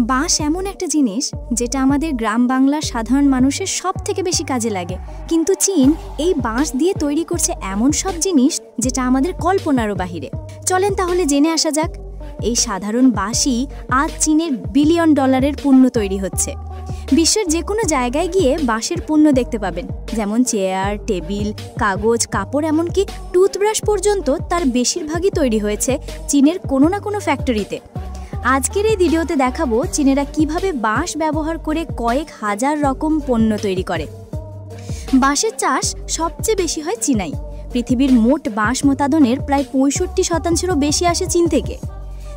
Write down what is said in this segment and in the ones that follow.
বাঁশ এমন একটা জিনিস যেটা আমাদের গ্রাম বাংলার সাধারণ মানুষের সব থেকে বেশি কাজে লাগে, কিন্তু চীন এই বাঁশ দিয়ে তৈরি করছে এমন সব জিনিস যেটা আমাদের কল্পনারও বাহিরে। চলেন তাহলে জেনে আসা যাক। এই সাধারণ বাঁশই আজ চীনের বিলিয়ন ডলারের পণ্য তৈরি হচ্ছে। বিশ্বের যে কোনো জায়গায় গিয়ে বাঁশের পণ্য দেখতে পাবেন, যেমন চেয়ার, টেবিল, কাগজ, কাপড়, এমনকি টুথব্রাশ পর্যন্ত তার বেশিরভাগই তৈরি হয়েছে চীনের কোনো না কোনো ফ্যাক্টরিতে। আজকের এই ভিডিওতে দেখাবো চীনেরা কিভাবে বাঁশ ব্যবহার করে কয়েক হাজার রকম পণ্য তৈরি করে। বাঁশের চাষ সবচেয়ে বেশি হয় চীনায়। পৃথিবীর মোট বাঁশ উৎপাদনের প্রায় 65%-এরও বেশি আসে চীন থেকে।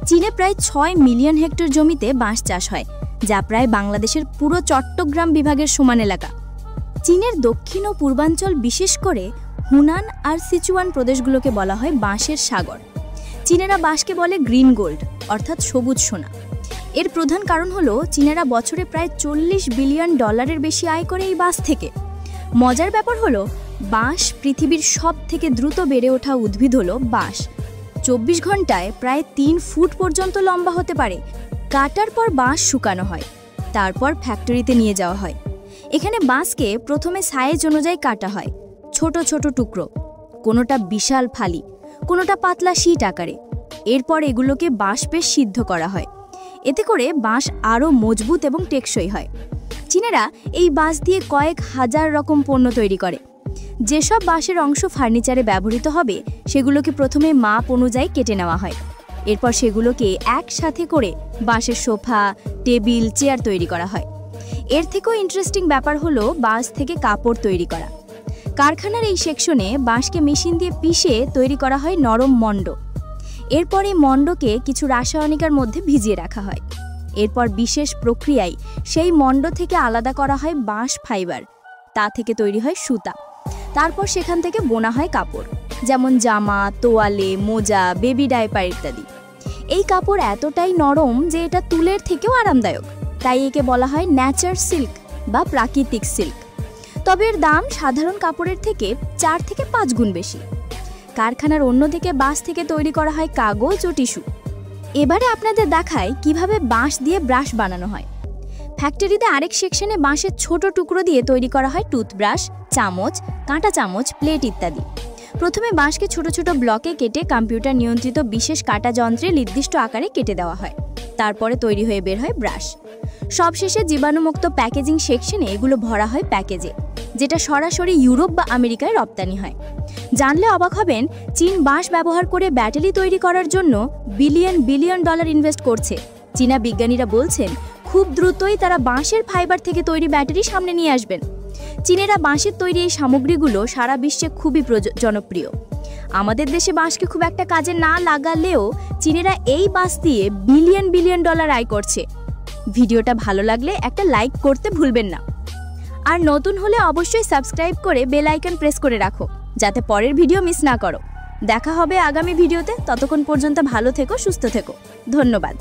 চীনে প্রায় 6 মিলিয়ন হেক্টর জমিতে বাঁশ চাষ হয়, যা প্রায় বাংলাদেশের পুরো চট্টগ্রাম বিভাগের সমান এলাকা। চীনের দক্ষিণ ও পূর্বাঞ্চল, বিশেষ করে হুনান আর সিচুয়ান প্রদেশগুলোকে বলা হয় বাঁশের সাগর। চীনেরা বাঁশকে বলে গ্রিন গোল্ড, অর্থাৎ সবুজ সোনা। এর প্রধান কারণ হলো চীনেরা বছরে প্রায় 40 বিলিয়ন ডলারের বেশি আয় করে এই বাঁশ থেকে। মজার ব্যাপার হলো, বাঁশ পৃথিবীর সব থেকে দ্রুত বেড়ে ওঠা উদ্ভিদ হলো বাঁশ। 24 ঘন্টায় প্রায় 3 ফুট পর্যন্ত লম্বা হতে পারে। কাটার পর বাঁশ শুকানো হয়, তারপর ফ্যাক্টরিতে নিয়ে যাওয়া হয়। এখানে বাঁশকে প্রথমে সাইজ অনুযায়ী কাটা হয়, ছোট ছোট টুকরো, কোনোটা বিশাল ফালি, কোনোটা পাতলা শীট আকারে। এরপর এগুলোকে বাঁশপে সিদ্ধ করা হয়। এতে করে বাঁশ আরও মজবুত এবং টেকসই হয়। চীনেরা এই বাঁশ দিয়ে কয়েক হাজার রকম পণ্য তৈরি করে। যেসব বাঁশের অংশ ফার্নিচারে ব্যবহৃত হবে, সেগুলোকে প্রথমে মাপ অনুযায়ী কেটে নেওয়া হয়। এরপর সেগুলোকে একসাথে করে বাঁশের সোফা, টেবিল, চেয়ার তৈরি করা হয়। এর থেকেও ইন্টারেস্টিং ব্যাপার হলো বাঁশ থেকে কাপড় তৈরি করা। কারখানার এই সেকশনে বাঁশকে মেশিন দিয়ে পিষে তৈরি করা হয় নরম মণ্ড। এরপর এই মণ্ডকে কিছু রাসায়নিকের মধ্যে ভিজিয়ে রাখা হয়। এরপর বিশেষ প্রক্রিয়ায় সেই মণ্ড থেকে আলাদা করা হয় বাঁশ ফাইবার। তা থেকে তৈরি হয় সুতা। তারপর সেখান থেকে বোনা হয় কাপড়, যেমন জামা, তোয়ালে, মোজা, বেবি ডাইপার ইত্যাদি। এই কাপড় এতটাই নরম যে এটা তুলের থেকেও আরামদায়ক, তাই একে বলা হয় ন্যাচার সিল্ক বা প্রাকৃতিক সিল্ক। তবে এর দাম সাধারণ কাপড়ের থেকে 4 থেকে 5 গুণ বেশি। কারখানার অন্যদিকে বাঁশ থেকে তৈরি করা হয় কাগজ ও টিস্যু। এবারে আপনাদের দেখায় কিভাবে বাঁশ দিয়ে ব্রাশ বানানো হয়। ফ্যাক্টরিতে আরেক সেকশনে বাঁশের ছোট টুকরো দিয়ে তৈরি করা হয় টুথব্রাশ, চামচ, কাঁটা চামচ, প্লেট ইত্যাদি। প্রথমে বাঁশকে ছোট ছোট ব্লকে কেটে কম্পিউটার নিয়ন্ত্রিত বিশেষ কাটা যন্ত্রে নির্দিষ্ট আকারে কেটে দেওয়া হয়। তারপরে তৈরি হয়ে বের হয় ব্রাশ। সবশেষে জীবাণুমুক্ত প্যাকেজিং সেকশনে এগুলো ভরা হয় প্যাকেজে, যেটা সরাসরি ইউরোপ বা আমেরিকায় রপ্তানি হয়। জানলে অবাক হবেন, চীন বাঁশ ব্যবহার করে ব্যাটারি তৈরি করার জন্য বিলিয়ন বিলিয়ন ডলার ইনভেস্ট করছে। চীনা বিজ্ঞানীরা বলছেন, খুব দ্রুতই তারা বাঁশের ফাইবার থেকে তৈরি ব্যাটারি সামনে নিয়ে আসবেন। চীনেরা বাঁশের তৈরি এই সামগ্রীগুলো সারা বিশ্বে খুবই জনপ্রিয়। আমাদের দেশে বাঁশকে খুব একটা কাজে না লাগালেও চীনেরা এই বাঁশ দিয়ে বিলিয়ন বিলিয়ন ডলার আয় করছে। ভিডিওটা ভালো লাগলে একটা লাইক করতে ভুলবেন না। আর নতুন হলে অবশ্যই সাবস্ক্রাইব করে বেল আইকন প্রেস করে রাখো, যাতে পরের ভিডিও মিস না করো। দেখা হবে আগামী ভিডিওতে। ততক্ষণ পর্যন্ত ভালো থেকো, সুস্থ থেকো। ধন্যবাদ।